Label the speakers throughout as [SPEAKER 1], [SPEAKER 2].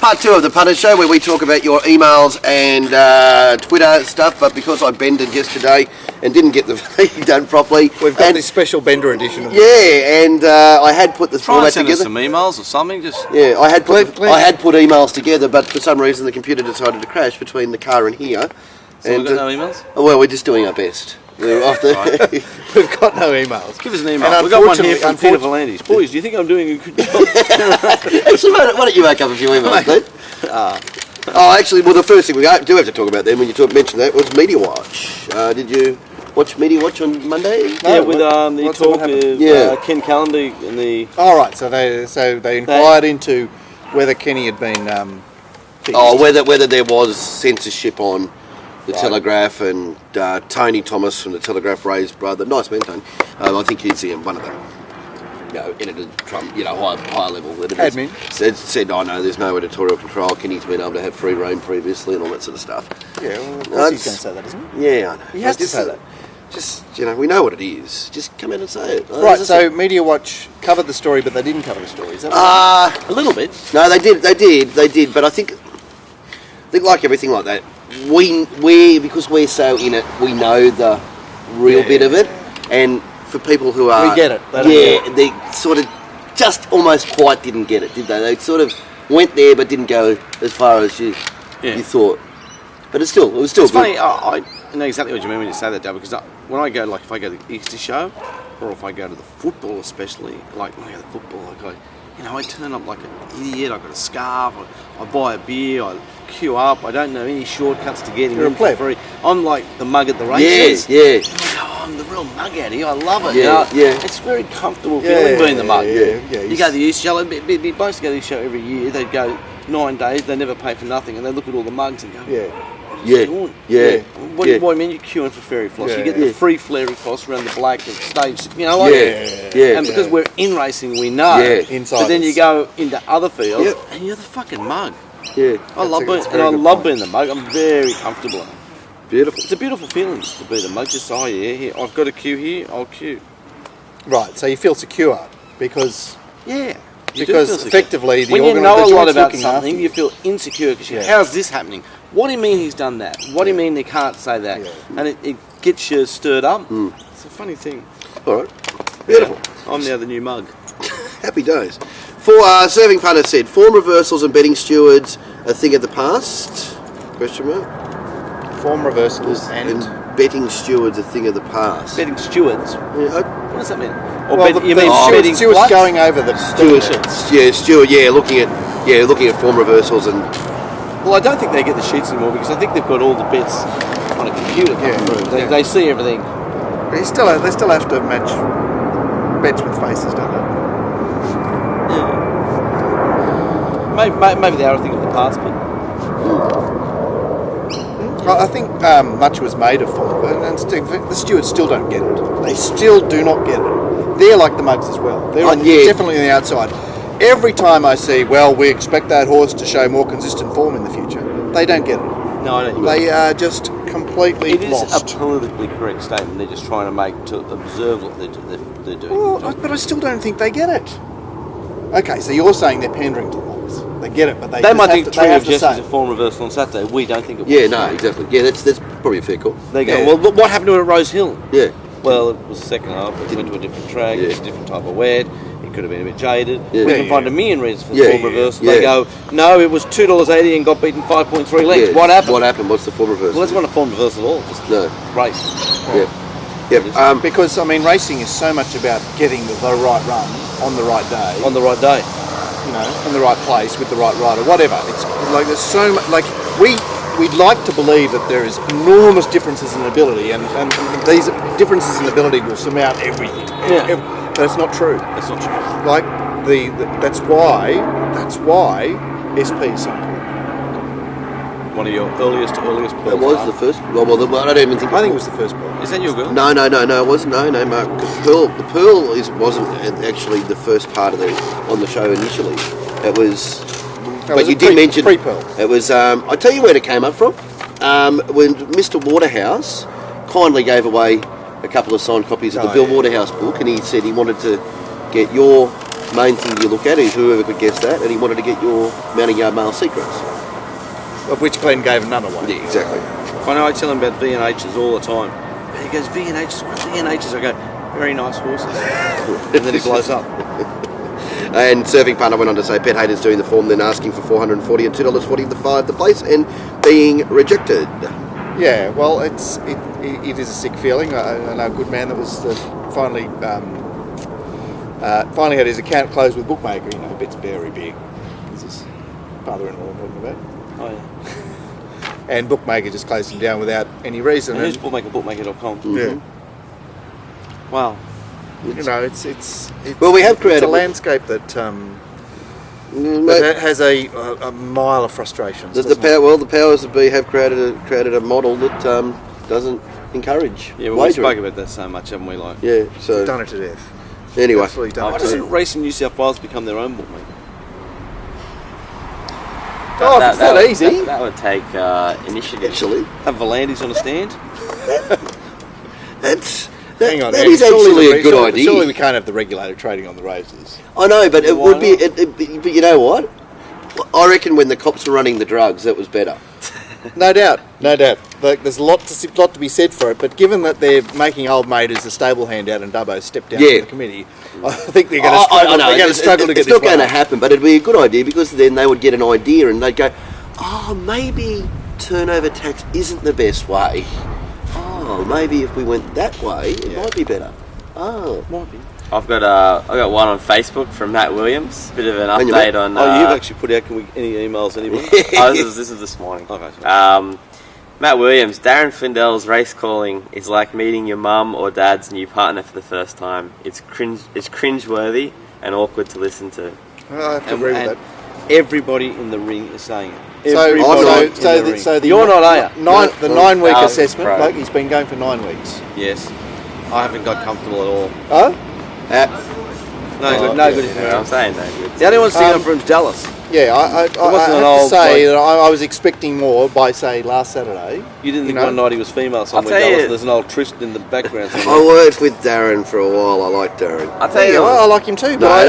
[SPEAKER 1] Part 2 of the Punters Show, where we talk about your emails and Twitter stuff, but because I bended yesterday and didn't get the thing done properly...
[SPEAKER 2] We've got this special Bender edition.
[SPEAKER 1] Yeah, and I had put the format
[SPEAKER 3] send
[SPEAKER 1] together.
[SPEAKER 3] Us some emails or something, just...
[SPEAKER 1] Yeah, I had put emails together, but for some reason the computer decided to crash between the car and here.
[SPEAKER 3] So we've got no emails?
[SPEAKER 1] Well, we're just doing our best. We're off the...
[SPEAKER 2] We've got no emails.
[SPEAKER 3] Give us an email. We've got one here from Peter Volandis. Boys, do you think I'm doing a good job?
[SPEAKER 1] Actually, why don't you make up a few emails, mate? Actually, well, the first thing we do have to talk about then, when you mentioned that, was Media Watch. Did you watch Media Watch on Monday?
[SPEAKER 3] Yeah, with the talk of Ken Callender and the...
[SPEAKER 2] Oh, right, so they inquired into whether Kenny had been...
[SPEAKER 1] whether there was censorship on the Telegraph, and Tony Thomas from the Telegraph, Ray's brother, nice man, Tony. I think he's one of the editor, high level editors.
[SPEAKER 2] Admin.
[SPEAKER 1] Said, no, there's no editorial control. Kenny's been able to have free reign previously and all that sort of stuff.
[SPEAKER 2] Yeah, well, of course he's going to say that, isn't he?
[SPEAKER 1] Yeah, I know.
[SPEAKER 2] He has to say that.
[SPEAKER 1] Just, we know what it is. Just come out and say it.
[SPEAKER 2] Right, so Media Watch covered the story, but they didn't cover the story, is that right?
[SPEAKER 3] A little bit.
[SPEAKER 1] No, they did, but I think like everything like that, we because we're so in it, we know the real bit of it, and for people who are...
[SPEAKER 2] We get it.
[SPEAKER 1] They sort of just almost quite didn't get it, did they? They sort of went there but didn't go as far as you thought. But it was still
[SPEAKER 3] it's
[SPEAKER 1] good.
[SPEAKER 3] Funny, I know exactly what you mean when you say that, Dale, because when I go, if I go to the Easter show, or if I go to the football especially, like when I go to the football, I turn up like an idiot, I've got a scarf, I buy a beer, I queue up, I don't know any shortcuts to getting in for free. I'm like the mug at the races.
[SPEAKER 1] Yeah.
[SPEAKER 3] I'm the real mug out here, I love it.
[SPEAKER 1] Yeah.
[SPEAKER 3] It's a very comfortable feeling being the mug.
[SPEAKER 1] Yeah.
[SPEAKER 3] You go to the Easter show, they both go to the show every year, they go 9 days, they never pay for nothing, and they look at all the mugs and go, What do you mean you're queuing for fairy floss? You get the free fairy floss around the black and stage, And because we're in racing, we know.
[SPEAKER 2] Inside.
[SPEAKER 3] But then you go into other fields, and you're the fucking mug.
[SPEAKER 1] Yeah.
[SPEAKER 3] I love being the mug. I'm very comfortable.
[SPEAKER 1] Beautiful.
[SPEAKER 3] It's a beautiful feeling to be the mug. Just here, I've got a queue here, I'll queue.
[SPEAKER 2] Right, so you feel secure because...
[SPEAKER 3] Yeah.
[SPEAKER 2] Because effectively,
[SPEAKER 3] when you know a lot about something, you feel insecure because how's this happening? What do you mean he's done that? What do you mean they can't say that? Yeah. And it gets you stirred up. It's a funny thing.
[SPEAKER 1] All right. Beautiful.
[SPEAKER 3] I'm now the new mug.
[SPEAKER 1] Happy days. For Serving Punter said, form reversals and betting stewards a thing of the past? Question mark.
[SPEAKER 2] Form reversals and
[SPEAKER 1] betting stewards a thing of the past.
[SPEAKER 3] Betting stewards?
[SPEAKER 1] Yeah,
[SPEAKER 3] what does that mean?
[SPEAKER 2] Or you mean betting stewards going over the sheets?
[SPEAKER 1] Yeah, steward. Yeah, looking at form reversals and.
[SPEAKER 3] Well, I don't think they get the sheets anymore because I think they've got all the bets on a computer coming through. They see everything.
[SPEAKER 2] But they still have to match bets with faces, don't they?
[SPEAKER 3] Yeah. Maybe they are a thing of the past, but.
[SPEAKER 2] I think much was made of form, and the stewards still don't get it. They still do not get it. They're like the mugs as well. They're definitely on the outside. Every time I see, we expect that horse to show more consistent form in the future, they don't get it.
[SPEAKER 3] No, I don't.
[SPEAKER 2] They are just completely lost.
[SPEAKER 3] It is a politically correct statement. They're just trying to make to observe what they're doing.
[SPEAKER 2] Well, but I still don't think they get it. Okay, so you're saying they're pandering to the mugs. They get it, but they
[SPEAKER 3] might think Tree of Justice is a form reversal on Saturday. We don't think it was.
[SPEAKER 1] Yeah, no, exactly. Yeah, that's probably a fair call.
[SPEAKER 3] They go, well, what happened to it at Rose Hill?
[SPEAKER 1] Yeah.
[SPEAKER 3] Well, it was the second half. It went to a different track. It was a different type of wet. It could have been a bit jaded. Yeah. We can find a million reasons for the form reversal. They go, no, it was $2.80 and got beaten 5.3 lengths.
[SPEAKER 1] Yeah.
[SPEAKER 3] What happened?
[SPEAKER 1] What happened? What's the form reversal?
[SPEAKER 3] Well, that's not a form reversal at all. Just race.
[SPEAKER 1] Yeah.
[SPEAKER 2] Because racing is so much about getting the right run on the right day.
[SPEAKER 3] On the right day.
[SPEAKER 2] In the right place with the right rider, whatever. It's like there's so much. Like we'd like to believe that there is enormous differences in ability, and these differences in ability will surmount everything.
[SPEAKER 3] Yeah.
[SPEAKER 2] But it's not true.
[SPEAKER 3] It's not true.
[SPEAKER 2] Like that's why SP is so important.
[SPEAKER 3] One of your earliest pearls.
[SPEAKER 1] It was the first. I don't even think.
[SPEAKER 2] I think it was the first pearl.
[SPEAKER 3] Is that your girl?
[SPEAKER 1] No, it wasn't. No, Mark. The pearl wasn't actually the first part of on the show initially. It was. But you did mention
[SPEAKER 2] pre-pearl.
[SPEAKER 1] It was. I tell you where it came up from. When Mr. Waterhouse kindly gave away a couple of signed copies of the Bill Waterhouse book, and he said he wanted to get your main thing you look at is whoever could guess that, and he wanted to get your mounting yard mail secrets.
[SPEAKER 2] Of which Glenn gave none away.
[SPEAKER 1] Yeah, exactly.
[SPEAKER 3] I know I tell him about V&H's all the time. And he goes, V&H's, what are V&H's? I go, very nice horses. And then he blows up.
[SPEAKER 1] And Surfing Partner went on to say, pet haters doing the form, then asking for $440 and $2.40 the place, and being rejected.
[SPEAKER 2] Yeah, well, it is a sick feeling. I know a good man that was finally had his account closed with Bookmaker. You know, it's very big. This is father-in-law I'm talking about.
[SPEAKER 3] Oh, yeah.
[SPEAKER 2] And Bookmaker just closed him down without any reason.
[SPEAKER 3] And who's Bookmaker? Bookmaker.com.
[SPEAKER 1] Mm-hmm.
[SPEAKER 2] Yeah.
[SPEAKER 3] Wow.
[SPEAKER 2] You know, it's
[SPEAKER 1] well, we have created
[SPEAKER 2] a landscape that that has a mile of frustrations.
[SPEAKER 1] The powers that be have created a model that doesn't encourage.
[SPEAKER 3] Yeah, well, we
[SPEAKER 1] wagering.
[SPEAKER 3] spoke about that so much, haven't we? Like,
[SPEAKER 1] yeah, so
[SPEAKER 2] We've done it to death.
[SPEAKER 1] Anyway,
[SPEAKER 2] Absolutely done
[SPEAKER 3] why
[SPEAKER 2] it to
[SPEAKER 3] doesn't
[SPEAKER 2] death.
[SPEAKER 3] Racing New South Wales become their own bookmaker?
[SPEAKER 2] Oh, if it's that easy.
[SPEAKER 4] That would take initiative.
[SPEAKER 1] actually,
[SPEAKER 3] Have Volandis on a stand?
[SPEAKER 2] Hang on,
[SPEAKER 1] that is actually a good idea.
[SPEAKER 2] Surely we can't have the regulator trading on the races.
[SPEAKER 1] I know, but it
[SPEAKER 3] Why
[SPEAKER 1] would be. But you know what? I reckon when the cops were running the drugs, that was better.
[SPEAKER 2] No doubt. Like, there's a lot to be said for it, but given that they're making old mate as a stable hand out and Dubbo step down from the committee, I think they're going to struggle, they're going to struggle to get
[SPEAKER 1] it's
[SPEAKER 2] this
[SPEAKER 1] not going to
[SPEAKER 2] one.
[SPEAKER 1] happen, but it'd be a good idea because then they would get an idea and they'd go, oh, maybe turnover tax isn't the best way. Oh, maybe if we went that way, it might be better. Oh,
[SPEAKER 3] Might be.
[SPEAKER 4] I've got one on Facebook from Matt Williams. Bit of an
[SPEAKER 1] On your
[SPEAKER 4] update on.
[SPEAKER 3] You've actually put out any emails, anybody?
[SPEAKER 4] This is this morning.
[SPEAKER 3] Okay, sorry.
[SPEAKER 4] Matt Williams, Darren Findell's race calling is like meeting your mum or dad's new partner for the first time. It's cringe-worthy and awkward to listen to.
[SPEAKER 2] I have to agree with
[SPEAKER 3] And
[SPEAKER 2] that.
[SPEAKER 3] everybody in the ring is saying it.
[SPEAKER 2] So,
[SPEAKER 3] Everybody in
[SPEAKER 2] so
[SPEAKER 3] the ring.
[SPEAKER 2] the
[SPEAKER 3] You're not, are you?
[SPEAKER 2] the 9 week
[SPEAKER 4] Pro.
[SPEAKER 2] assessment,
[SPEAKER 4] Pro.
[SPEAKER 2] bloke, he's been going for 9 weeks.
[SPEAKER 3] Yes. I haven't got comfortable at all.
[SPEAKER 2] Oh?
[SPEAKER 3] No good.
[SPEAKER 4] Yeah, I'm saying no good.
[SPEAKER 3] The only one sticking up for him is Dallas.
[SPEAKER 2] Yeah, I have
[SPEAKER 3] wasn't an
[SPEAKER 2] to
[SPEAKER 3] old
[SPEAKER 2] say
[SPEAKER 3] bloke.
[SPEAKER 2] that I was expecting more by, say, last Saturday.
[SPEAKER 3] You didn't think
[SPEAKER 2] know?
[SPEAKER 3] one night he was female somewhere,
[SPEAKER 4] I'll tell
[SPEAKER 3] Dallas.
[SPEAKER 4] you-
[SPEAKER 3] There's an old Tristan in the background
[SPEAKER 1] I
[SPEAKER 3] somewhere.
[SPEAKER 1] worked with Darren for a while. I like Darren.
[SPEAKER 4] I'll tell you.
[SPEAKER 2] Yeah, I like him too. But
[SPEAKER 1] No, I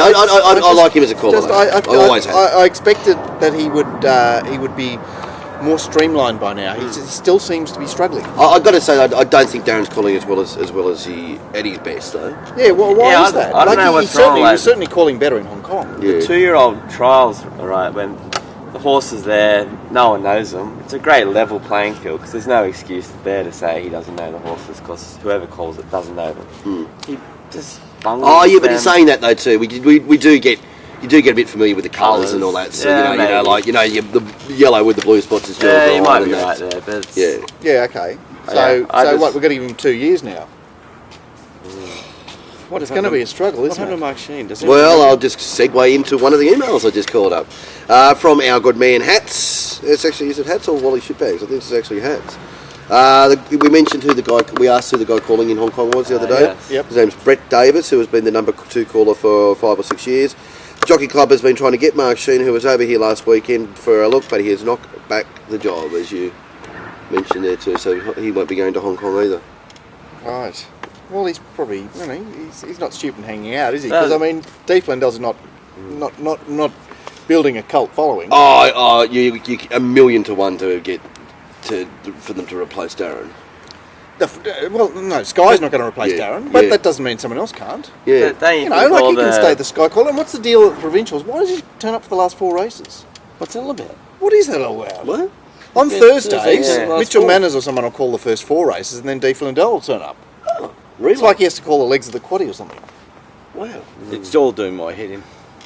[SPEAKER 2] just-
[SPEAKER 1] like him as a caller.
[SPEAKER 2] just-
[SPEAKER 1] I always have.
[SPEAKER 2] I expected that he would be more streamlined by now. He still seems to be struggling.
[SPEAKER 1] I've got to say, I don't think Darren's calling as well as he at his best though.
[SPEAKER 2] Yeah, well, why
[SPEAKER 4] Yeah,
[SPEAKER 2] is that?
[SPEAKER 4] I don't know what's wrong,
[SPEAKER 2] He
[SPEAKER 4] like-
[SPEAKER 2] was certainly calling better in Hong Kong.
[SPEAKER 1] Yeah.
[SPEAKER 4] 2-year-old trials, right, when the horse is there, no one knows them. It's a great level playing field because there's no excuse there to say he doesn't know the horses because whoever calls it doesn't know them. He just bungles
[SPEAKER 1] Oh yeah, but
[SPEAKER 4] them.
[SPEAKER 1] he's saying that though too. We do get. You do get a bit familiar with the colours and all that, so
[SPEAKER 4] Yeah,
[SPEAKER 1] you know,
[SPEAKER 4] maybe.
[SPEAKER 1] the yellow with the blue spots is
[SPEAKER 4] Yeah, you might
[SPEAKER 1] and
[SPEAKER 4] be
[SPEAKER 1] that.
[SPEAKER 4] right there, but it's,
[SPEAKER 1] Yeah,
[SPEAKER 2] Yeah, okay. So,
[SPEAKER 4] Yeah, I just-
[SPEAKER 2] what? We've got to give him 2 years now.
[SPEAKER 3] What
[SPEAKER 2] It's going to be a struggle,
[SPEAKER 3] What
[SPEAKER 2] isn't
[SPEAKER 3] happened to
[SPEAKER 2] it?
[SPEAKER 3] Mark Sheen? Does
[SPEAKER 1] well, I'll just segue into one of the emails I just called up from our good man Hats. It's actually, is it Hats or Wally Shitbags? I think it's actually Hats. We mentioned we asked who the guy calling in Hong Kong was the other day.
[SPEAKER 4] yes.
[SPEAKER 2] Yep.
[SPEAKER 1] His name's Brett Davis, who has been the number 2 caller for 5 or 6 years. The Jockey Club has been trying to get Mark Sheen, who was over here last weekend, for a look, but he has knocked back the job, as you mentioned there too, so he won't be going to Hong Kong either.
[SPEAKER 2] Right. Well, he's probably, he's not stupid hanging out, is he? Because, I mean, Deep Lindell's not building a cult following.
[SPEAKER 1] You 1,000,000 to 1 to get for them to replace Darren.
[SPEAKER 2] Well, no, Sky's not going to replace
[SPEAKER 1] Yeah,
[SPEAKER 2] Darren, but
[SPEAKER 1] yeah.
[SPEAKER 2] that doesn't mean someone else can't.
[SPEAKER 1] Yeah.
[SPEAKER 4] But don't
[SPEAKER 2] You
[SPEAKER 4] you
[SPEAKER 2] know,
[SPEAKER 4] think
[SPEAKER 2] like
[SPEAKER 4] all
[SPEAKER 2] he can stay the Sky caller. And what's the deal at the provincials? Why does he turn up for the last 4 races?
[SPEAKER 3] What's that all about?
[SPEAKER 2] What is that all about?
[SPEAKER 1] What?
[SPEAKER 2] On
[SPEAKER 3] Yeah,
[SPEAKER 2] Thursdays,
[SPEAKER 3] yeah. Last
[SPEAKER 2] Mitchell
[SPEAKER 3] 4.
[SPEAKER 2] Manners or someone will call the first 4 races, and then Deep Lindell will turn up.
[SPEAKER 1] Really?
[SPEAKER 2] It's like he has to call the legs of the quaddie or something.
[SPEAKER 1] Wow.
[SPEAKER 3] It's all doing my head in.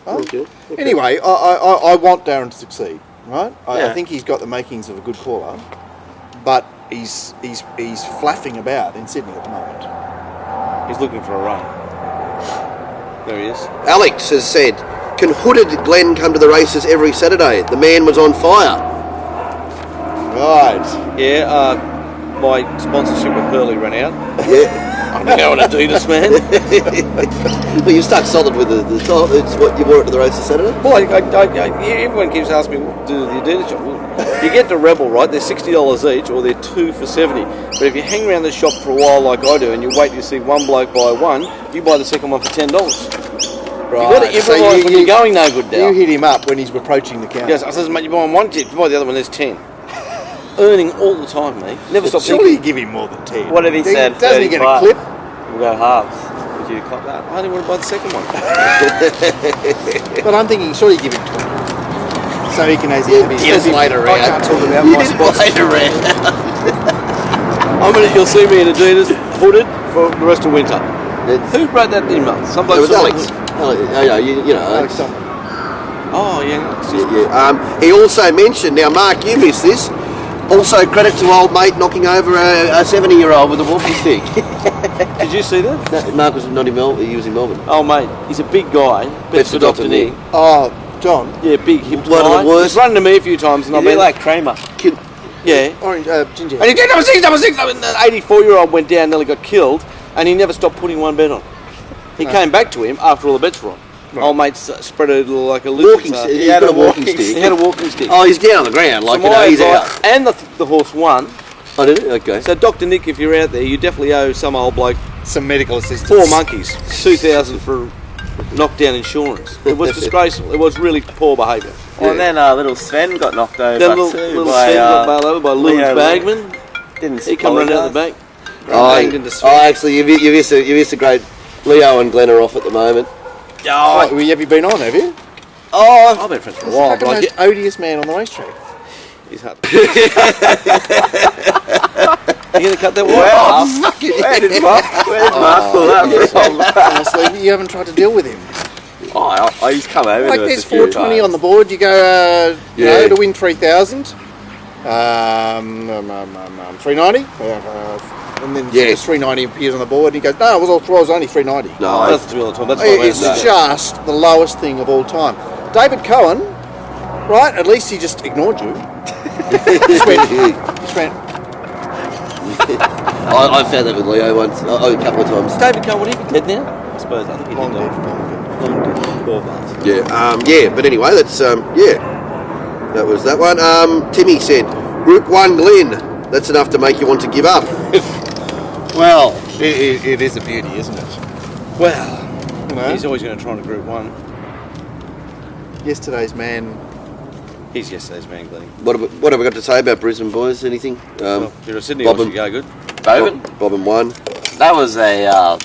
[SPEAKER 2] Oh.
[SPEAKER 1] Okay.
[SPEAKER 2] Anyway, I want Darren to succeed, right? I
[SPEAKER 4] Yeah.
[SPEAKER 2] think he's got the makings of a good caller, but he's flapping about in Sydney at the moment.
[SPEAKER 3] He's looking for a run. There he is.
[SPEAKER 1] Alex has said, can hooded Glenn come to the races every Saturday? The man was on fire.
[SPEAKER 2] Right.
[SPEAKER 3] Yeah, my sponsorship with Hurley ran out.
[SPEAKER 1] Yeah.
[SPEAKER 3] I'm now an Adidas man.
[SPEAKER 1] Well, you stuck solid with the top. It's what you wore it to the races Saturday?
[SPEAKER 3] Well, everyone keeps asking me what to do with the Adidas shop. Well, you get the Rebel, right? They're $60 each, or they're 2 for $70. But if you hang around the shop for a while like I do, and you wait to see one bloke buy one, you buy the second one for $10. got to improvise when you're going no good, Dal.
[SPEAKER 2] You hit him up when he's approaching the counter.
[SPEAKER 3] Yes, I says, mate, you're buying one tip, you buy the other one, there's 10. Earning all the time, mate. Never stop
[SPEAKER 2] Surely
[SPEAKER 3] thinking.
[SPEAKER 2] you give him more than 10.
[SPEAKER 4] What have he said?
[SPEAKER 2] Doesn't he get a
[SPEAKER 4] 35?
[SPEAKER 2] clip?
[SPEAKER 4] We'll go halves. Would you cop that?
[SPEAKER 3] I only want to buy the second one.
[SPEAKER 2] But I'm thinking, surely you give him 20. So he can have his later round.
[SPEAKER 3] I can't talk about
[SPEAKER 1] You
[SPEAKER 3] my
[SPEAKER 1] didn't
[SPEAKER 3] spots.
[SPEAKER 1] wait around.
[SPEAKER 3] You'll see me in Adidas hooded for the rest of winter. Who wrote that email? Some
[SPEAKER 1] It
[SPEAKER 3] bloke
[SPEAKER 1] was
[SPEAKER 3] said-
[SPEAKER 1] Alex. You know.
[SPEAKER 2] Alex Thompson.
[SPEAKER 3] Oh, yeah.
[SPEAKER 1] Yeah. He also mentioned, now Mark, you missed this, also credit to old mate knocking over a 70-year-old with a walking stick.
[SPEAKER 3] Did you see that?
[SPEAKER 1] No, Mark was not in Melbourne, he was in Melbourne.
[SPEAKER 3] Oh, mate, he's a big guy.
[SPEAKER 1] Bets for Dr. Nick.
[SPEAKER 2] Oh, John.
[SPEAKER 3] Yeah, big hip
[SPEAKER 1] One of the
[SPEAKER 3] guy.
[SPEAKER 1] worst.
[SPEAKER 3] He's run to me a few times. And
[SPEAKER 4] You
[SPEAKER 3] I've
[SPEAKER 4] look
[SPEAKER 3] been
[SPEAKER 4] like Kramer.
[SPEAKER 3] yeah.
[SPEAKER 2] Orange, ginger.
[SPEAKER 3] And he did number six. And the 84-year-old went down, nearly got killed, and he never stopped putting one bet on. He came back to him after all the bets were on.
[SPEAKER 2] Right.
[SPEAKER 3] Old mate spread a little like a
[SPEAKER 1] Walking
[SPEAKER 3] lizard.
[SPEAKER 1] stick.
[SPEAKER 3] He
[SPEAKER 1] He had a walking stick.
[SPEAKER 3] had a walking stick.
[SPEAKER 1] Oh, he's down on the ground, like,
[SPEAKER 3] So my
[SPEAKER 1] he's
[SPEAKER 3] advice-
[SPEAKER 1] out.
[SPEAKER 3] And the horse won.
[SPEAKER 1] Oh, did it? Okay.
[SPEAKER 3] So Dr. Nick, if you're out there, you definitely owe some old bloke
[SPEAKER 2] Some medical assistance.
[SPEAKER 3] 4 monkeys, 2,000 for knockdown insurance. It was disgraceful. It was really poor behaviour.
[SPEAKER 4] Oh, and then little Sven got knocked over
[SPEAKER 3] That little
[SPEAKER 4] too
[SPEAKER 3] Sven
[SPEAKER 4] by,
[SPEAKER 3] got bailed over by Lewis
[SPEAKER 4] Leo
[SPEAKER 3] Bagman.
[SPEAKER 4] Didn't
[SPEAKER 3] He come running out the back. Banged into Sven.
[SPEAKER 1] Actually, you missed a great... Leo and Glenn are off at the moment.
[SPEAKER 2] Oh, have you been on, have you?
[SPEAKER 1] Oh,
[SPEAKER 3] I've been friends for a
[SPEAKER 2] He's
[SPEAKER 3] while,
[SPEAKER 2] the
[SPEAKER 3] but I
[SPEAKER 2] most
[SPEAKER 3] get
[SPEAKER 2] odious man on the racetrack.
[SPEAKER 3] he's hard. You gonna cut that wire?
[SPEAKER 4] Where did Mark pull that from?
[SPEAKER 2] Honestly, you haven't tried to deal with him.
[SPEAKER 4] He's come over
[SPEAKER 2] Like
[SPEAKER 4] to us
[SPEAKER 2] there's
[SPEAKER 4] a few
[SPEAKER 2] 420
[SPEAKER 4] times.
[SPEAKER 2] on the board. You go,
[SPEAKER 1] Yeah.
[SPEAKER 2] to win 3,000. 390. And then
[SPEAKER 1] Yeah.
[SPEAKER 2] 390 appears on the board, and he goes, "No, it was only 390."
[SPEAKER 1] no.
[SPEAKER 3] That's to me all the time. That's my
[SPEAKER 2] It's
[SPEAKER 3] way.
[SPEAKER 2] just the lowest thing of all time. David Cohen, right? At least he just ignored you. just went.
[SPEAKER 1] I found that with Leo once, a couple of times.
[SPEAKER 3] David Cohen, would he be dead now? I suppose. I think he
[SPEAKER 2] Long
[SPEAKER 3] did
[SPEAKER 2] dead.
[SPEAKER 3] die.
[SPEAKER 2] Long dead.
[SPEAKER 3] Poor bastard.
[SPEAKER 1] Yeah. But anyway, that's that was that one. Timmy said, Group 1 Glenn. That's enough to make you want to give up.
[SPEAKER 2] Well, it is a beauty, isn't it?
[SPEAKER 3] Well,
[SPEAKER 2] You know,
[SPEAKER 3] he's always going to try to Group 1.
[SPEAKER 2] yesterday's man.
[SPEAKER 3] He's yesterday's man, Glenn.
[SPEAKER 1] What have we got to say about Brisbane boys? Anything?
[SPEAKER 3] Well, if you're a Sydney
[SPEAKER 1] Bob
[SPEAKER 3] horse,
[SPEAKER 1] and-
[SPEAKER 3] you go good.
[SPEAKER 1] Bob and one.
[SPEAKER 4] That was a
[SPEAKER 2] that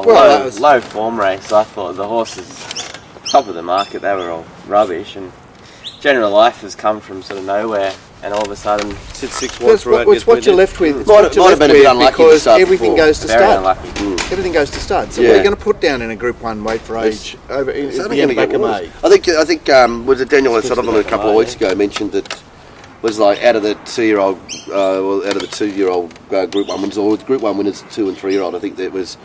[SPEAKER 2] was-
[SPEAKER 4] low form race. I thought the horses, top of the market, they were all rubbish. And General Life has come from sort of nowhere, and all of a sudden,
[SPEAKER 3] Sit 6
[SPEAKER 2] That's
[SPEAKER 3] wide throughout.
[SPEAKER 2] it's what you're left with. It's
[SPEAKER 1] Might
[SPEAKER 2] what you're
[SPEAKER 1] have
[SPEAKER 2] left
[SPEAKER 1] been a bit
[SPEAKER 2] with
[SPEAKER 1] unlucky to
[SPEAKER 2] because
[SPEAKER 1] start
[SPEAKER 2] everything
[SPEAKER 1] before.
[SPEAKER 2] goes to
[SPEAKER 4] very
[SPEAKER 2] stud.
[SPEAKER 4] unlucky.
[SPEAKER 2] Everything goes to stud. So
[SPEAKER 1] Yeah.
[SPEAKER 2] we're going to put down in a Group 1 weight for age over in
[SPEAKER 1] It's
[SPEAKER 2] at
[SPEAKER 1] only
[SPEAKER 2] the end
[SPEAKER 1] gonna
[SPEAKER 2] back
[SPEAKER 1] get
[SPEAKER 2] of
[SPEAKER 1] worse.
[SPEAKER 2] May.
[SPEAKER 1] I think was it Daniel O'Sullivan a couple of weeks ago mentioned that was like out of the 2-year-old, out of the 2-year-old Group 1 winners, or Group 1 winners, 2 and 3-year-old. I think that was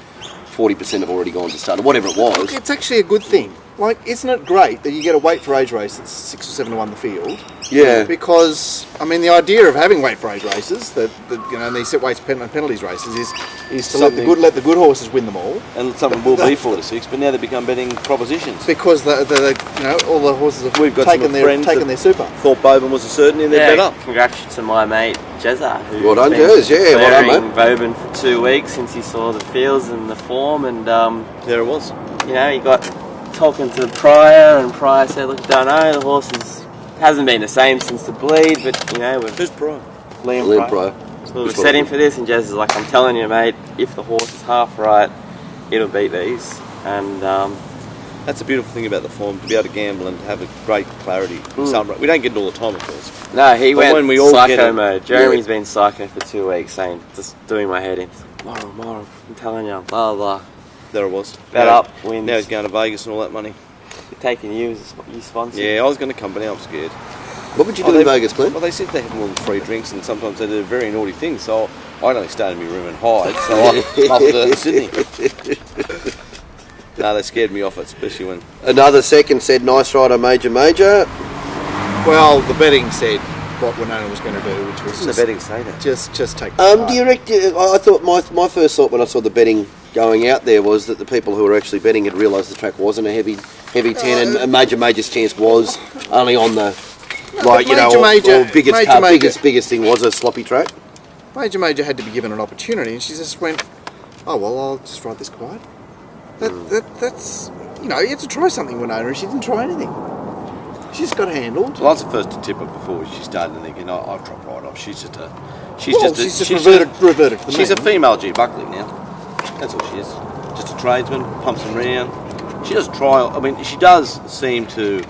[SPEAKER 1] 40% have already gone to start, or whatever it was.
[SPEAKER 2] It's actually a good thing. Like, isn't it great that you get a weight for age race that's 6 or 7 to 1 the field?
[SPEAKER 1] Yeah.
[SPEAKER 2] Because I mean, the idea of having weight for age races, that and these set weights penalties races, is to let the good horses win them all.
[SPEAKER 3] And something will be 4 to 6, but now they become betting propositions.
[SPEAKER 2] Because all the horses have
[SPEAKER 3] We've got
[SPEAKER 2] taken
[SPEAKER 3] some
[SPEAKER 2] their
[SPEAKER 3] friends that-
[SPEAKER 2] super.
[SPEAKER 3] Thought Boban was a certainty and they're bet up.
[SPEAKER 4] congrats to my mate Jezza, who's
[SPEAKER 1] Well done,
[SPEAKER 4] been
[SPEAKER 1] Jez, yeah, well done,
[SPEAKER 4] clearing Boban for 2 weeks since he saw the fields and the form, and
[SPEAKER 3] There it was.
[SPEAKER 4] he got talking to Pryor, and Pryor said, "Look, don't know, the horse hasn't been the same since the bleed, but with
[SPEAKER 3] Who's Pryor?
[SPEAKER 4] Liam Pryor. So we set him for this, and Jez is like, I'm telling you, mate, if the horse is half right, it'll beat these." And
[SPEAKER 3] That's the beautiful thing about the form, to be able to gamble and to have a great clarity. We don't get it all the time, of course.
[SPEAKER 4] no, he
[SPEAKER 3] But
[SPEAKER 4] went
[SPEAKER 3] when we all get
[SPEAKER 4] psycho
[SPEAKER 3] it-
[SPEAKER 4] mode. Jeremy's been psycho for 2 weeks, saying, just doing my head in. Tomorrow, I'm telling you, blah, blah.
[SPEAKER 3] There it was.
[SPEAKER 4] Bet up, wins.
[SPEAKER 3] Now he's going to Vegas and all that money.
[SPEAKER 4] You're taking you as your sponsor.
[SPEAKER 3] Yeah, I was going to come, but now I'm scared.
[SPEAKER 1] What would you do in Vegas, Glenn?
[SPEAKER 3] Well, they said they had more than 3 drinks, and sometimes they do very naughty things. So I'd only stay in my room and hide. So I loved it in Sydney. No, they scared me off it, especially when.
[SPEAKER 1] Another second said, nice rider, major.
[SPEAKER 2] Well, the betting said what Winona was going to do, which was
[SPEAKER 3] The betting say that.
[SPEAKER 2] just take.
[SPEAKER 1] Do you reckon? I thought my first thought when I saw the betting going out there was that the people who were actually betting had realised the track wasn't a heavy 10, and Major's chance was only on the biggest thing was a sloppy track.
[SPEAKER 2] Major had to be given an opportunity, and she just went, "Oh well, I'll just ride this quiet." That's you know, you have to try something, Winona, and she didn't try anything. She just got handled.
[SPEAKER 3] Well, I was the first to tip her before she started thinking, I've dropped right off. She's just
[SPEAKER 2] reverted to the
[SPEAKER 3] She's a
[SPEAKER 2] man.
[SPEAKER 3] female G. Buckley now. That's all she is. Just a tradesman, pumps them around. She does try. I mean, she does seem to.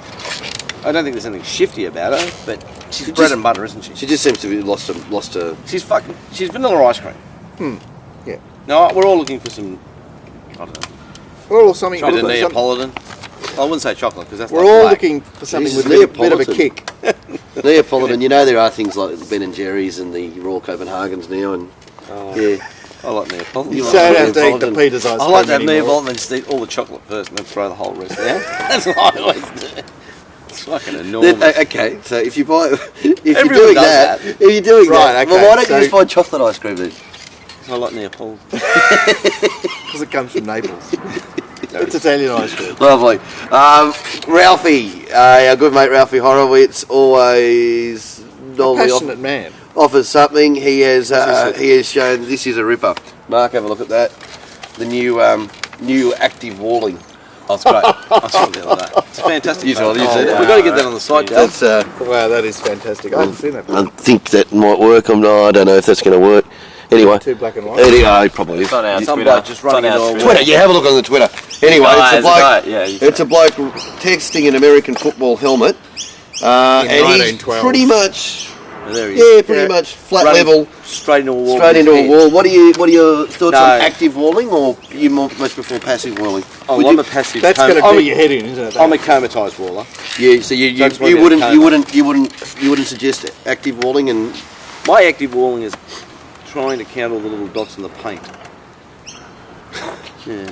[SPEAKER 3] I don't think there's anything shifty about her, but she's bread and butter, isn't she?
[SPEAKER 1] She just seems to be lost her.
[SPEAKER 3] She's vanilla ice cream.
[SPEAKER 2] Yeah.
[SPEAKER 3] No, we're all looking for some. I don't know.
[SPEAKER 2] We're all something.
[SPEAKER 3] Bit of Neapolitan. I wouldn't say chocolate because that's.
[SPEAKER 2] We're
[SPEAKER 3] like
[SPEAKER 2] all
[SPEAKER 3] black.
[SPEAKER 2] looking for something
[SPEAKER 1] Jesus,
[SPEAKER 2] with a bit of a kick.
[SPEAKER 1] Neapolitan, you know there are things like Ben and Jerry's and the Royal Copenhagens now, and yeah.
[SPEAKER 3] I like Neapolitan.
[SPEAKER 2] You don't have to eat the Peter's ice cream
[SPEAKER 3] I like to have
[SPEAKER 2] anymore.
[SPEAKER 3] Neapolitan and just eat all the chocolate first and then throw the whole rest down. That's what I always do. It's fucking enormous.
[SPEAKER 1] Okay, so if you're doing
[SPEAKER 3] Everyone does
[SPEAKER 1] that,
[SPEAKER 3] that.
[SPEAKER 1] if you're doing
[SPEAKER 2] Right,
[SPEAKER 1] that,
[SPEAKER 2] okay,
[SPEAKER 1] well, why don't
[SPEAKER 2] so-
[SPEAKER 1] you just find chocolate ice cream then?
[SPEAKER 3] I like Neapolitan.
[SPEAKER 2] Because it comes from Naples. It's Italian ice cream.
[SPEAKER 1] Lovely. Ralphie, our good mate Ralphie Horowitz, always normally
[SPEAKER 2] Passionate man.
[SPEAKER 1] offers something. He has shown this is a ripper. Mark, have a look at that. The new active walling.
[SPEAKER 3] Oh, it's great. I saw it the other day. It's a fantastic.
[SPEAKER 1] You saw it,
[SPEAKER 3] photo.
[SPEAKER 1] you said it.
[SPEAKER 3] We've got to get that on the site, Dale.
[SPEAKER 1] That's
[SPEAKER 2] Wow, that is fantastic. I haven't seen that
[SPEAKER 1] I
[SPEAKER 2] before.
[SPEAKER 1] think that might work. I don't know if that's going to work. Anyway,
[SPEAKER 2] Too black and white.
[SPEAKER 1] Probably is.
[SPEAKER 4] It's on our
[SPEAKER 3] Some
[SPEAKER 4] Twitter.
[SPEAKER 3] bloke just
[SPEAKER 4] It's on
[SPEAKER 3] running
[SPEAKER 4] our
[SPEAKER 3] it all.
[SPEAKER 1] Twitter, yeah, have a look on the Twitter. Anyway,
[SPEAKER 4] Oh,
[SPEAKER 1] it's a
[SPEAKER 4] it's a
[SPEAKER 1] bloke.
[SPEAKER 4] guy, yeah, you
[SPEAKER 1] It's a bloke texting an American football helmet, and he's
[SPEAKER 2] 1912.
[SPEAKER 1] pretty much,
[SPEAKER 3] There he is.
[SPEAKER 1] yeah, pretty much flat
[SPEAKER 3] Running
[SPEAKER 1] level,
[SPEAKER 3] straight into a wall.
[SPEAKER 1] straight into a wall. What are your thoughts
[SPEAKER 3] No.
[SPEAKER 1] on active walling, or you much prefer passive walling?
[SPEAKER 3] Oh,
[SPEAKER 1] Would
[SPEAKER 3] I'm
[SPEAKER 1] you-
[SPEAKER 3] a passive.
[SPEAKER 2] That's going to
[SPEAKER 3] I'm
[SPEAKER 2] do
[SPEAKER 3] a-
[SPEAKER 2] your head in, isn't it?
[SPEAKER 3] I'm a comatised waller.
[SPEAKER 1] Yeah, so you
[SPEAKER 3] That's what
[SPEAKER 1] wouldn't
[SPEAKER 3] it
[SPEAKER 1] you wouldn't suggest active walling and
[SPEAKER 3] My active walling is trying to count all the little dots in the paint. Yeah.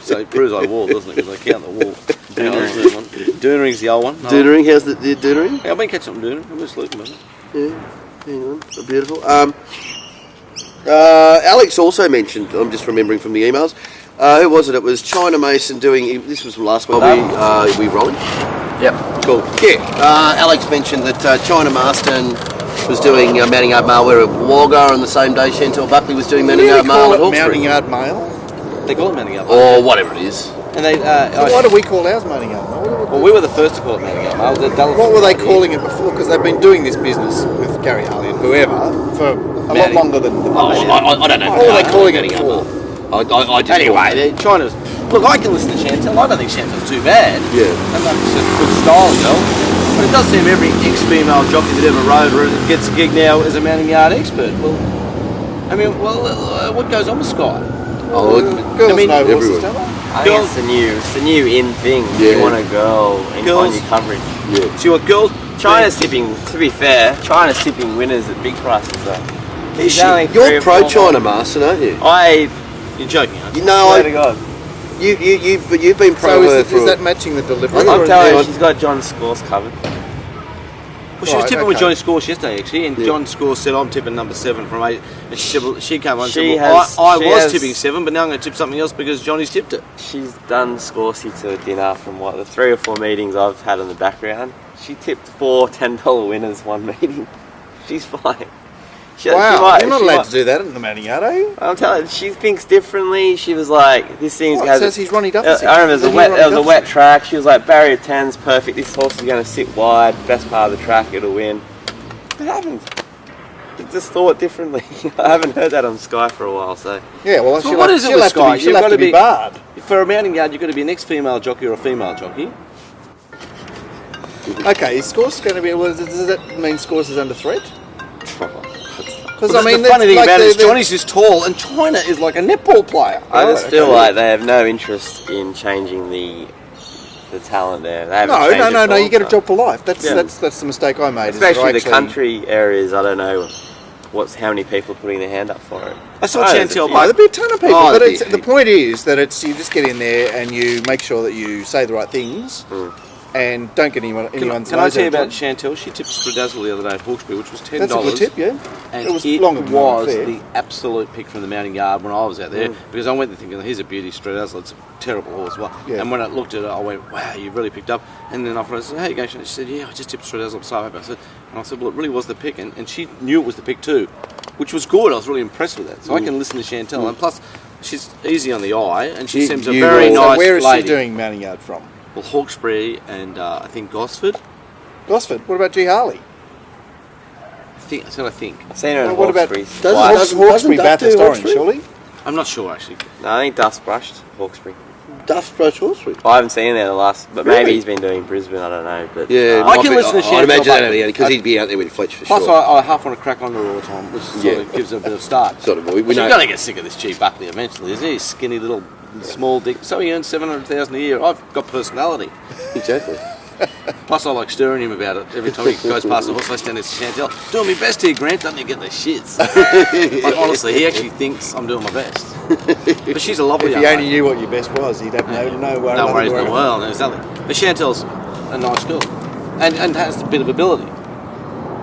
[SPEAKER 3] So it proves I wall, doesn't it? Because I count the wall. Doonering's the old one. No.
[SPEAKER 1] Doonering? How's the Doonering?
[SPEAKER 3] Yeah, I've been catching up Doonering. I'm just sleeping about it.
[SPEAKER 1] Yeah, hang on, so beautiful. Alex also mentioned, I'm just remembering from the emails, who was it? It was China Mason doing, this was from last week, we rolling?
[SPEAKER 4] Yep.
[SPEAKER 1] Cool. Yeah, Alex mentioned that China Marston was doing mounting yard mail where at Wagga on the same day Chantal Buckley was doing mounting yard mail at Hawkesbury.
[SPEAKER 2] mounting yard mail?
[SPEAKER 3] They call it mounting up.
[SPEAKER 1] Or whatever it is.
[SPEAKER 3] And they,
[SPEAKER 2] Why do we call ours mounting yard mail?
[SPEAKER 3] well, we were the first to call it mounting up.
[SPEAKER 2] What were they calling it before? Because they've been doing this business with Gary Harley and whoever for a lot
[SPEAKER 3] Mounting.
[SPEAKER 2] longer than.
[SPEAKER 1] I don't know.
[SPEAKER 2] What were they calling it before?
[SPEAKER 1] I just
[SPEAKER 3] Anyway, China's. Look, I can listen to Chantel. I don't think Chantel's too bad.
[SPEAKER 1] Yeah.
[SPEAKER 3] I think she's a good style girl. But it does seem every ex-female jockey that ever rode her gets a gig now as a mounting yard expert. Well, I mean, what goes on with Sky?
[SPEAKER 1] Oh,
[SPEAKER 2] Girls
[SPEAKER 3] I mean,
[SPEAKER 2] know horses,
[SPEAKER 1] everywhere.
[SPEAKER 2] don't they?
[SPEAKER 4] I think it's the new in thing.
[SPEAKER 1] Yeah.
[SPEAKER 4] You want a girl on
[SPEAKER 3] Girls-
[SPEAKER 4] your coverage.
[SPEAKER 1] yeah.
[SPEAKER 3] See what girls?
[SPEAKER 4] China's tipping, to be fair, China's tipping winners at big prices though. He's only 3
[SPEAKER 1] You're
[SPEAKER 4] or
[SPEAKER 1] pro
[SPEAKER 4] 4
[SPEAKER 1] China Marston, aren't you?
[SPEAKER 3] You're joking, aren't you?
[SPEAKER 1] You know,
[SPEAKER 4] Swear to God.
[SPEAKER 1] you've been pro
[SPEAKER 2] So
[SPEAKER 1] her
[SPEAKER 2] is
[SPEAKER 1] for.
[SPEAKER 2] that matching the delivery?
[SPEAKER 4] I'm
[SPEAKER 2] or
[SPEAKER 4] telling you,
[SPEAKER 2] is it-
[SPEAKER 4] she's got John's scores covered.
[SPEAKER 3] Well, she was
[SPEAKER 2] Right,
[SPEAKER 3] tipping with
[SPEAKER 2] okay.
[SPEAKER 3] Johnny Scores yesterday, actually, and John Scores said, "I'm tipping number 7 from 8." And she said, well, she came on and
[SPEAKER 4] She
[SPEAKER 3] said, well,
[SPEAKER 4] has-
[SPEAKER 3] I
[SPEAKER 4] she
[SPEAKER 3] was
[SPEAKER 4] has-
[SPEAKER 3] tipping 7, but now I'm going to tip something else because Johnny's tipped it.
[SPEAKER 4] She's done Scorsy to a dinner from the 3 or 4 meetings I've had in the background. She tipped 4 $10 winners one meeting. She's fine.
[SPEAKER 2] Wow, you're not allowed to do that in the mounting yard, are you?
[SPEAKER 4] I'm telling you, she thinks differently. She was like, this thing's
[SPEAKER 2] What, says he's Ronnie Duffy.
[SPEAKER 4] I remember
[SPEAKER 2] Says he's
[SPEAKER 4] there
[SPEAKER 2] Ronnie
[SPEAKER 4] was a
[SPEAKER 2] Duffy.
[SPEAKER 4] wet track. She was like, barrier 10's perfect. This horse is going to sit wide. Best part of the track, it'll win. It happened. I just thought differently. I haven't heard that on Sky for a while, so.
[SPEAKER 2] Yeah, well,
[SPEAKER 3] So what is it with Sky?
[SPEAKER 2] She'll have to be barred.
[SPEAKER 3] For a mounting yard, you've got to be an ex-female jockey or a female jockey.
[SPEAKER 2] Okay, is Scores going to be? Well, does that mean Scores is under threat? Because
[SPEAKER 3] Well,
[SPEAKER 2] I mean,
[SPEAKER 3] the funny
[SPEAKER 2] that's
[SPEAKER 3] thing
[SPEAKER 2] like
[SPEAKER 3] about it is
[SPEAKER 2] the-
[SPEAKER 3] Johnny's is tall and China is like a netball player.
[SPEAKER 4] I just
[SPEAKER 2] Right,
[SPEAKER 4] feel
[SPEAKER 2] okay.
[SPEAKER 4] like they have no interest in changing the talent there. They haven't
[SPEAKER 2] No,
[SPEAKER 4] changed
[SPEAKER 2] no,
[SPEAKER 4] it
[SPEAKER 2] no, no.
[SPEAKER 4] for
[SPEAKER 2] You get a
[SPEAKER 4] long
[SPEAKER 2] job for life. That's
[SPEAKER 4] Yeah.
[SPEAKER 2] that's the mistake I made. is that
[SPEAKER 4] Especially
[SPEAKER 2] I
[SPEAKER 4] the
[SPEAKER 2] actually-
[SPEAKER 4] country areas, I don't know how many people are putting their hand up for it.
[SPEAKER 3] I saw
[SPEAKER 4] Oh, there's a
[SPEAKER 3] Chantel
[SPEAKER 4] few.
[SPEAKER 2] Oh, there'll be a ton of people,
[SPEAKER 1] Oh,
[SPEAKER 2] but
[SPEAKER 1] there'll
[SPEAKER 2] it's,
[SPEAKER 1] be-
[SPEAKER 2] the point is that it's you just get in there and you make sure that you say the right things and don't get anyone's
[SPEAKER 3] Can I
[SPEAKER 2] nose
[SPEAKER 3] tell you
[SPEAKER 2] out of
[SPEAKER 3] about
[SPEAKER 2] joint.
[SPEAKER 3] Chantel? She tipped Spredazzle the other day at Hawkesbury, which was $10.
[SPEAKER 2] That's a good tip, yeah.
[SPEAKER 3] And
[SPEAKER 2] it was
[SPEAKER 3] it
[SPEAKER 2] longer than
[SPEAKER 3] was
[SPEAKER 2] fair.
[SPEAKER 3] the absolute pick from the mounting yard when I was out there because I went there thinking, here's a beauty Spredazzle. It's a terrible horse. Well,
[SPEAKER 2] Yeah.
[SPEAKER 3] and when I looked at it, I went, wow, you've really picked up. And then I said, hey, you going? She said, yeah, I just tipped Spredazzle. I'm so happy. I said, well, it really was the pick. And she knew it was the pick too, which was good. I was really impressed with that. So I can listen to Chantel. And plus, she's easy on the eye, and she
[SPEAKER 1] You-
[SPEAKER 3] seems a
[SPEAKER 1] you
[SPEAKER 3] very
[SPEAKER 1] will.
[SPEAKER 2] So
[SPEAKER 3] nice
[SPEAKER 2] where is
[SPEAKER 3] lady.
[SPEAKER 2] she doing mounting yard from?
[SPEAKER 3] Well, Hawkesbury and I think Gosford.
[SPEAKER 2] Gosford. What about G. Harley?
[SPEAKER 3] That's what I think.
[SPEAKER 4] I've seen her in
[SPEAKER 2] What about
[SPEAKER 4] Hawkesbury.
[SPEAKER 1] Doesn't
[SPEAKER 2] Hawkesbury
[SPEAKER 1] Duff
[SPEAKER 2] Bathurst
[SPEAKER 1] do
[SPEAKER 2] Orange,
[SPEAKER 1] Hawkesbury?
[SPEAKER 2] surely?
[SPEAKER 3] I'm not sure actually.
[SPEAKER 4] No, I think Duff's brushed Hawkesbury.
[SPEAKER 1] Duff's Brush Hawkesbury.
[SPEAKER 4] I haven't seen him there the last, but
[SPEAKER 1] Really?
[SPEAKER 4] maybe he's been doing Brisbane. I don't know. But
[SPEAKER 1] Yeah,
[SPEAKER 3] I
[SPEAKER 1] might
[SPEAKER 3] can
[SPEAKER 1] be-
[SPEAKER 3] listen to
[SPEAKER 1] I'd
[SPEAKER 3] Chantel,
[SPEAKER 1] imagine
[SPEAKER 3] but-
[SPEAKER 1] that because he'd be out there with Fletch for
[SPEAKER 3] Plus,
[SPEAKER 1] sure.
[SPEAKER 3] I half want to crack on to her all the time, which sort of gives her a bit of start.
[SPEAKER 1] Sort of. We
[SPEAKER 3] She's
[SPEAKER 1] know.
[SPEAKER 3] going to get sick of this G. Buckley eventually, isn't he? Skinny little small dick. So he earns 700,000 a year. I've got personality.
[SPEAKER 1] Exactly.
[SPEAKER 3] Plus, I like stirring him about it every time he goes past the horse. I stand next to Chantel, doing my best here, Grant. Doesn't he get the shits? Like, honestly, he actually thinks I'm doing my best. But she's a lovely
[SPEAKER 2] If
[SPEAKER 3] young
[SPEAKER 2] he only
[SPEAKER 3] lady.
[SPEAKER 2] knew what your best was, he'd have no worries.
[SPEAKER 3] No worries in the world, exactly. But Chantel's a nice girl, and has a bit of ability.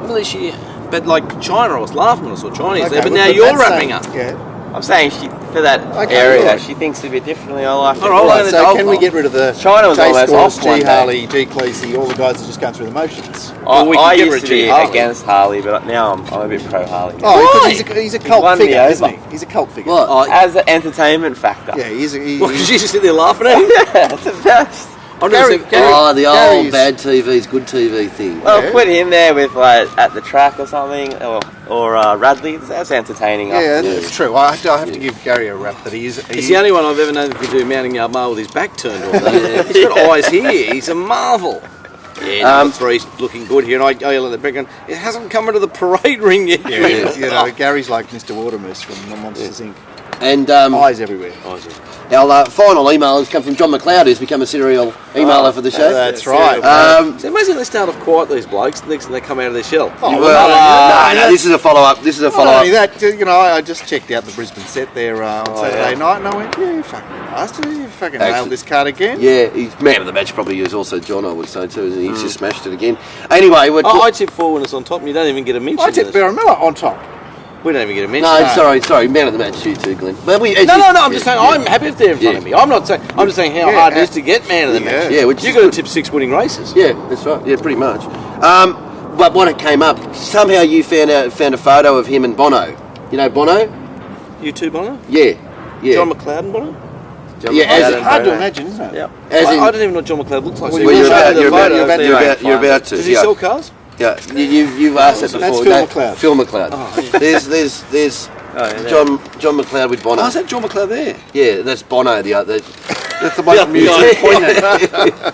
[SPEAKER 3] Really, but like China, I was laughing when I saw Chinese there, but now you're wrapping up.
[SPEAKER 2] Yeah.
[SPEAKER 4] I'm saying she for that
[SPEAKER 2] Okay,
[SPEAKER 4] area,
[SPEAKER 2] alright.
[SPEAKER 4] she thinks a bit differently. I like it.
[SPEAKER 3] Alright, well,
[SPEAKER 2] Right, so
[SPEAKER 3] I'll-
[SPEAKER 2] can we get rid of the
[SPEAKER 4] China was
[SPEAKER 2] J.
[SPEAKER 4] almost
[SPEAKER 2] Scores,
[SPEAKER 4] off one
[SPEAKER 2] G.
[SPEAKER 4] day.
[SPEAKER 2] Harley, G. Cleese, all the guys that just go through the motions?
[SPEAKER 3] Well, we can
[SPEAKER 4] I
[SPEAKER 3] get
[SPEAKER 4] used
[SPEAKER 3] rid
[SPEAKER 4] to
[SPEAKER 3] of
[SPEAKER 4] be
[SPEAKER 3] G. Harley.
[SPEAKER 4] against Harley, but now I'm a bit pro Harley. now.
[SPEAKER 2] Oh,
[SPEAKER 3] Why?
[SPEAKER 2] because he's a cult
[SPEAKER 4] won me
[SPEAKER 2] figure,
[SPEAKER 4] over.
[SPEAKER 2] isn't he? He's a cult figure.
[SPEAKER 1] What?
[SPEAKER 3] Oh,
[SPEAKER 4] As an entertainment factor.
[SPEAKER 2] Yeah, he's a...
[SPEAKER 3] well, did you just sit there laughing at him?
[SPEAKER 4] Yeah, it's the best.
[SPEAKER 3] I'm
[SPEAKER 2] Gary-
[SPEAKER 3] just
[SPEAKER 2] Gary-
[SPEAKER 1] Oh, the old
[SPEAKER 2] Gary's-
[SPEAKER 1] bad TV's good TV thing.
[SPEAKER 4] Well,
[SPEAKER 2] Yeah.
[SPEAKER 4] put him there with like at the track or something, or Radley. That's entertaining.
[SPEAKER 2] Yeah,
[SPEAKER 4] up.
[SPEAKER 2] that's true. I have to give Gary a rap that he is...
[SPEAKER 3] He's the only one I've ever known that can do mounting yard mile with his back turned all day. He's got eyes here. He's a marvel. Yeah, number three's looking good here, and I yell at the background. It hasn't come into the parade ring yet.
[SPEAKER 2] Yeah, you know, Gary's like Mr. Watermoose from the Monsters Inc.
[SPEAKER 1] And
[SPEAKER 2] Eyes everywhere.
[SPEAKER 1] our final email has come from John McLeod, who's become a serial emailer for the show.
[SPEAKER 2] That's right.
[SPEAKER 3] It's amazing they start off quiet, these blokes, the next thing they come out of their shell.
[SPEAKER 2] Oh,
[SPEAKER 1] No, this is a follow-up. This is a
[SPEAKER 2] Not
[SPEAKER 1] follow-up.
[SPEAKER 2] only that, you know, I just checked out the Brisbane set there on Saturday night, and I went, "Yeah, you fucking bastard! You fucking
[SPEAKER 1] Actually-
[SPEAKER 2] nailed this card again."
[SPEAKER 1] Yeah, he's man of the match probably is also John, I would say too. Isn't he? He's just smashed it again. Anyway, we're
[SPEAKER 3] I tip 4 winners on top, and you don't even get a mention.
[SPEAKER 2] I tipped Barramilla on top.
[SPEAKER 3] We don't even get a mention.
[SPEAKER 1] no, sorry, man of the match, you too, Glenn. But we,
[SPEAKER 3] No, I'm just saying I'm happy if they're in front of me. I'm not saying. I'm just saying how
[SPEAKER 2] Yeah,
[SPEAKER 3] hard it is to get man of the match.
[SPEAKER 1] Yeah, which
[SPEAKER 3] You
[SPEAKER 1] is
[SPEAKER 3] got to
[SPEAKER 1] good.
[SPEAKER 3] tip 6 winning races.
[SPEAKER 1] Yeah, that's right. Yeah, pretty much. But when it came up, somehow you found a photo of him and Bono. You know Bono?
[SPEAKER 3] You too, Bono?
[SPEAKER 1] Yeah.
[SPEAKER 3] John McLeod and Bono?
[SPEAKER 1] Yeah, as
[SPEAKER 2] It's hard to imagine, isn't it?
[SPEAKER 3] Yeah.
[SPEAKER 1] As in-
[SPEAKER 3] I don't even know what John McLeod looks like.
[SPEAKER 2] Well,
[SPEAKER 3] so
[SPEAKER 1] Well,
[SPEAKER 3] you
[SPEAKER 1] you're
[SPEAKER 3] show me
[SPEAKER 1] about,
[SPEAKER 3] the
[SPEAKER 1] you're about,
[SPEAKER 3] photo.
[SPEAKER 1] you're about, you're about to.
[SPEAKER 3] Does he
[SPEAKER 1] yeah.
[SPEAKER 3] sell cars?
[SPEAKER 1] Yeah, you've asked that
[SPEAKER 2] That's
[SPEAKER 1] before.
[SPEAKER 2] Phil
[SPEAKER 1] No,
[SPEAKER 2] McLeod.
[SPEAKER 1] Phil McLeod.
[SPEAKER 3] Oh, yeah.
[SPEAKER 1] There's
[SPEAKER 4] Oh, yeah,
[SPEAKER 1] John McLeod with Bono.
[SPEAKER 3] Oh, is that John McLeod there?
[SPEAKER 1] Yeah, that's Bono. The other.
[SPEAKER 2] That's the most music poignant.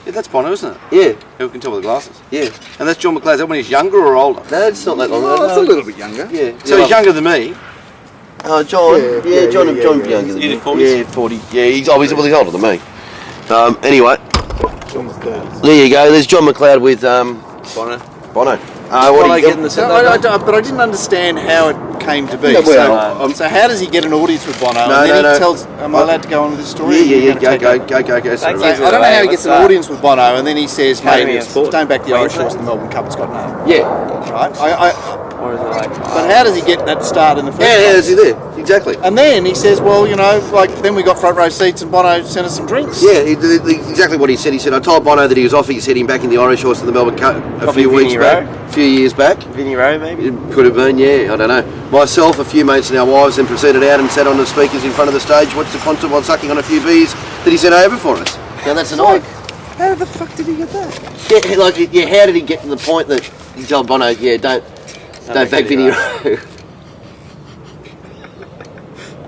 [SPEAKER 3] Yeah, that's Bono, isn't it?
[SPEAKER 1] Yeah,
[SPEAKER 3] Who can tell with the glasses?
[SPEAKER 1] yeah.
[SPEAKER 3] And that's John McLeod. Is that when he's younger or older?
[SPEAKER 1] No, it's not that long.
[SPEAKER 2] Oh,
[SPEAKER 1] ago.
[SPEAKER 2] that's a little bit younger.
[SPEAKER 1] Yeah.
[SPEAKER 3] So he's younger than me.
[SPEAKER 1] Oh, John.
[SPEAKER 2] Yeah,
[SPEAKER 1] Yeah, John.
[SPEAKER 2] yeah,
[SPEAKER 1] John's
[SPEAKER 2] yeah.
[SPEAKER 1] younger than
[SPEAKER 3] In
[SPEAKER 1] me.
[SPEAKER 3] his 40s?
[SPEAKER 1] Yeah, 40. Yeah, he's always older than me. Anyway,
[SPEAKER 2] John's third.
[SPEAKER 1] there you go. There's John McLeod with
[SPEAKER 3] Bono.
[SPEAKER 1] Bono.
[SPEAKER 3] Bono
[SPEAKER 1] What do you
[SPEAKER 3] getting the
[SPEAKER 1] think?
[SPEAKER 3] set
[SPEAKER 2] No,
[SPEAKER 3] that day?
[SPEAKER 2] but I didn't understand how it came to be.
[SPEAKER 1] No, well,
[SPEAKER 2] so how does he get an audience with Bono?
[SPEAKER 1] No,
[SPEAKER 2] and then
[SPEAKER 1] no,
[SPEAKER 2] he
[SPEAKER 1] no.
[SPEAKER 2] tells, am I allowed to go on with this story?
[SPEAKER 1] Yeah,
[SPEAKER 2] You're gonna take it?
[SPEAKER 1] go.
[SPEAKER 4] Thank
[SPEAKER 2] So,
[SPEAKER 4] you.
[SPEAKER 2] I don't know how he gets an
[SPEAKER 4] What's that?
[SPEAKER 2] audience with Bono, and then he says,
[SPEAKER 4] Academy
[SPEAKER 2] mate,
[SPEAKER 4] of Sport.
[SPEAKER 2] don't back the Irish
[SPEAKER 4] Queensland.
[SPEAKER 2] horse in the Melbourne Cup, it's got no.
[SPEAKER 1] Yeah.
[SPEAKER 2] Right?
[SPEAKER 4] Or is it like?
[SPEAKER 2] But how does he get that start in the first
[SPEAKER 1] Yeah,
[SPEAKER 2] place?
[SPEAKER 1] is he there? Exactly.
[SPEAKER 2] And then he says, well, you know, like, then we got front row seats and Bono sent us some drinks.
[SPEAKER 1] Yeah, exactly what he said. He said, I told Bono that he was off his heading back in the Irish horse in the Melbourne Cup a
[SPEAKER 4] Probably
[SPEAKER 1] few weeks
[SPEAKER 4] Vinnie
[SPEAKER 1] back.
[SPEAKER 4] Rowe.
[SPEAKER 1] A few years back.
[SPEAKER 4] Vinnie Rowe, maybe?
[SPEAKER 1] It could have been, yeah, I don't know. Myself, a few mates and our wives then proceeded out and sat on the speakers in front of the stage, watched the concert while sucking on a few beers that he sent over for us. Now that's an odd.
[SPEAKER 2] How the fuck did he get that?
[SPEAKER 1] Yeah, like, yeah, how did he get to the point that he told Bono, yeah, don't back Vinnie Rowe?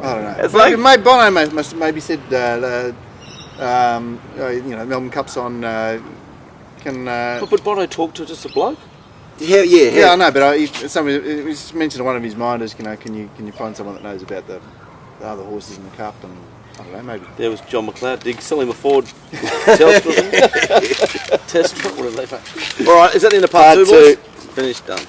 [SPEAKER 2] I don't know.
[SPEAKER 4] It's
[SPEAKER 2] maybe,
[SPEAKER 4] like-
[SPEAKER 2] maybe Bono must have maybe said, you know, Melbourne Cup's on, can...
[SPEAKER 3] But Bono talked to just a bloke?
[SPEAKER 2] Yeah, I know, but it was mentioned in one of his minders. You know, can you find someone that knows about the other horses in the cup? And I don't know, maybe.
[SPEAKER 3] There was John McLeod. Did he sell him a Ford Telstra? Test truck, whatever they say. All right, is that the end of part 2, boys? Finished, done.